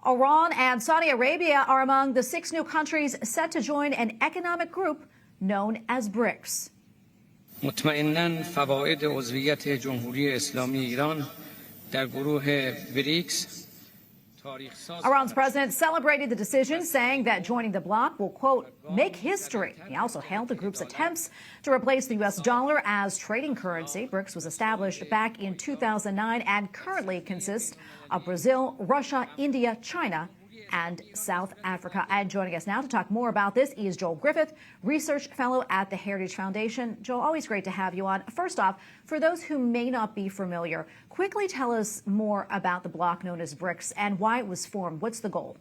Iran and Saudi Arabia are among the 6 new countries set to join an economic group known as BRICS. مطمئناً فواید عضویت جمهوری اسلامی ایران در گروه بریکس. Iran's president celebrated the decision, saying that joining the bloc will, quote, make history. He also hailed the group's attempts to replace the U.S. dollar as trading currency. BRICS was established back in 2009 and currently consists of Brazil, Russia, India, China, and South Africa. And joining us now to talk more about this is Joel Griffith, research fellow at the Heritage Foundation. Joel, always great to have you on. First off, for those who may not be familiar, quickly tell us more about the bloc known as BRICS and why it was formed. What's the goal?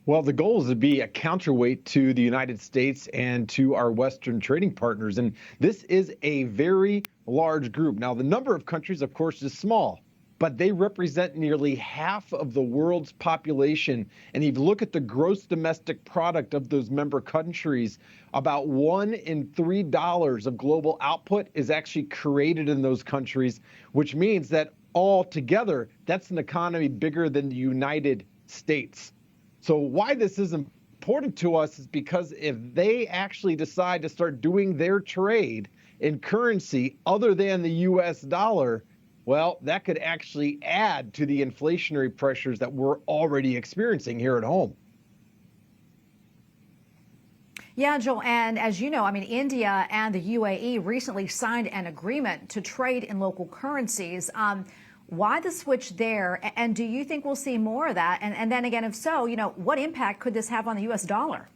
Well, the goal is to be a counterweight to the United States and to our Western trading partners. And this is a very large group. Now, the number of countries, of course, is small, but they represent nearly half of the world's population. And if you look at the gross domestic product of those member countries, about $1 in $3 of global output is actually created in those countries, which means that altogether, that's an economy bigger than the United States. So why this is important to us is because if they actually decide to start doing their trade in currency other than the U.S. dollar, well, that could actually add to the inflationary pressures that we're already experiencing here at home. Yeah, Joel, and as you know, I mean, India and the UAE recently signed an agreement to trade in local currencies. Why the switch there? And do you think we'll see more of that? And then again, if so, you know, what impact could this have on the U.S. dollar?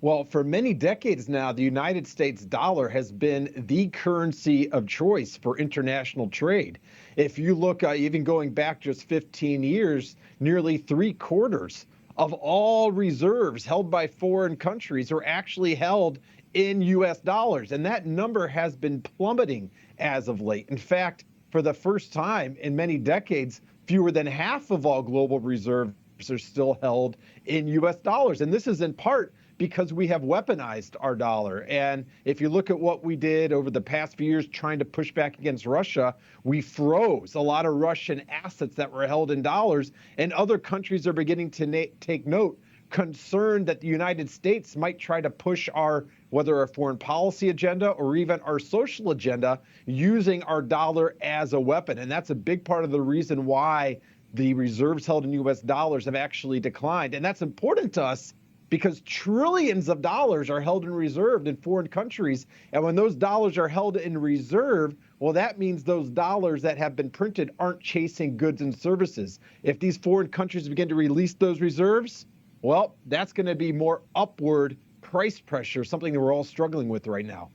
Well, for many decades now, the United States dollar has been the currency of choice for international trade. If you look, even going back just 15 years, nearly 3/4 of all reserves held by foreign countries are actually held in U.S. dollars. And that number has been plummeting as of late. In fact, for the first time in many decades, fewer than half of all global reserves are still held in U.S. dollars. And this is in part because we have weaponized our dollar. And if you look at what we did over the past few years trying to push back against Russia, we froze a lot of Russian assets that were held in dollars. And other countries are beginning to take note, concerned that the United States might try to push our, whether our foreign policy agenda or even our social agenda, using our dollar as a weapon. And that's a big part of the reason why the reserves held in U.S. dollars have actually declined. And that's important to us because trillions of dollars are held in reserve in foreign countries. And when those dollars are held in reserve, well, that means those dollars that have been printed aren't chasing goods and services. If these foreign countries begin to release those reserves, well, that's going to be more upward price pressure, something that we're all struggling with right now.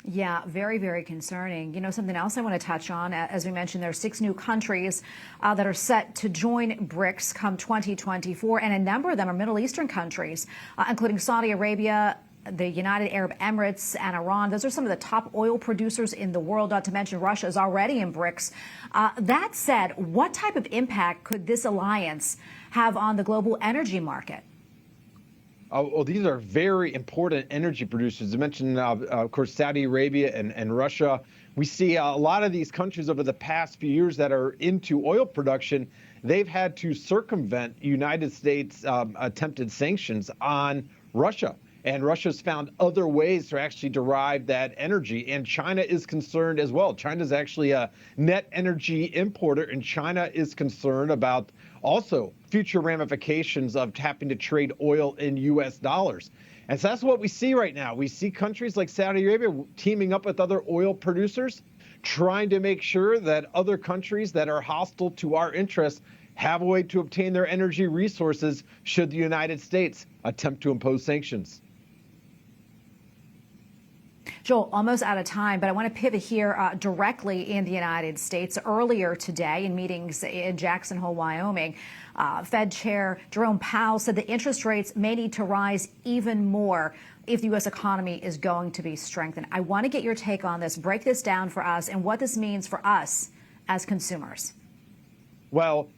Yeah, very, very concerning. You know, something else I want to touch on, as we mentioned, there are 6 new countries that are set to join BRICS come 2024, and a number of them are Middle Eastern countries, including Saudi Arabia, the United Arab Emirates, and Iran. Those are some of the top oil producers in the world, not to mention Russia is already in BRICS. That said, what type of impact could this alliance have on the global energy market? Well, these are very important energy producers. I mentioned, of course, Saudi Arabia and Russia. We see a lot of these countries over the past few years that are into oil production. They've had to circumvent United States attempted sanctions on Russia. And Russia's found other ways to actually derive that energy. And China is concerned as well. China's actually a net energy importer, and China is concerned about also future ramifications of having to trade oil in U.S. dollars. And so that's what we see right now. We see countries like Saudi Arabia teaming up with other oil producers, trying to make sure that other countries that are hostile to our interests have a way to obtain their energy resources should the United States attempt to impose sanctions. Joel, almost out of time, but I want to pivot here directly in the United States. Earlier today, in meetings in Jackson Hole, Wyoming, Fed Chair Jerome Powell said that interest rates may need to rise even more if the U.S. economy is going to be strengthened. I want to get your take on this. Break this down for us and what this means for us as consumers. Well,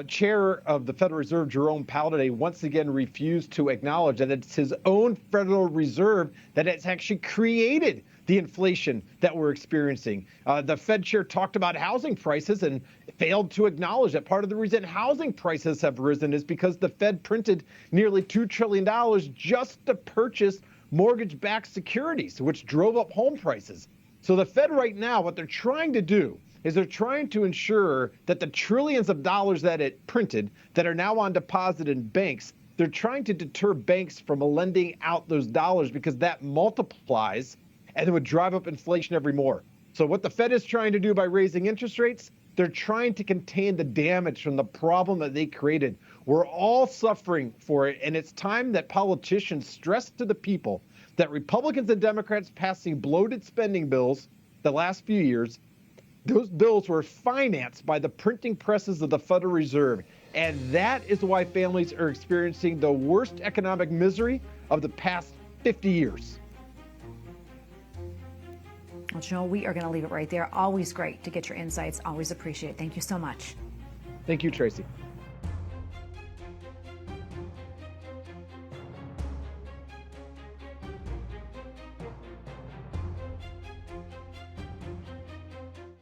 Chair of the Federal Reserve, Jerome Powell, today once again refused to acknowledge that it's his own Federal Reserve that has actually created the inflation that we're experiencing. The Fed chair talked about housing prices and failed to acknowledge that part of the reason housing prices have risen is because the Fed printed nearly $2 trillion just to purchase mortgage-backed securities, which drove up home prices. So the Fed right now, what they're trying to do is they're trying to ensure that the trillions of dollars that it printed that are now on deposit in banks, they're trying to deter banks from lending out those dollars because that multiplies and it would drive up inflation every more. So what the Fed is trying to do by raising interest rates, they're trying to contain the damage from the problem that they created. We're all suffering for it, and it's time that politicians stress to the people that Republicans and Democrats passing bloated spending bills the last few years, those bills were financed by the printing presses of the Federal Reserve. And that is why families are experiencing the worst economic misery of the past 50 years. Well, Joe, we are going to leave it right there. Always great to get your insights. Always appreciate it. Thank you so much. Thank you, Tracy.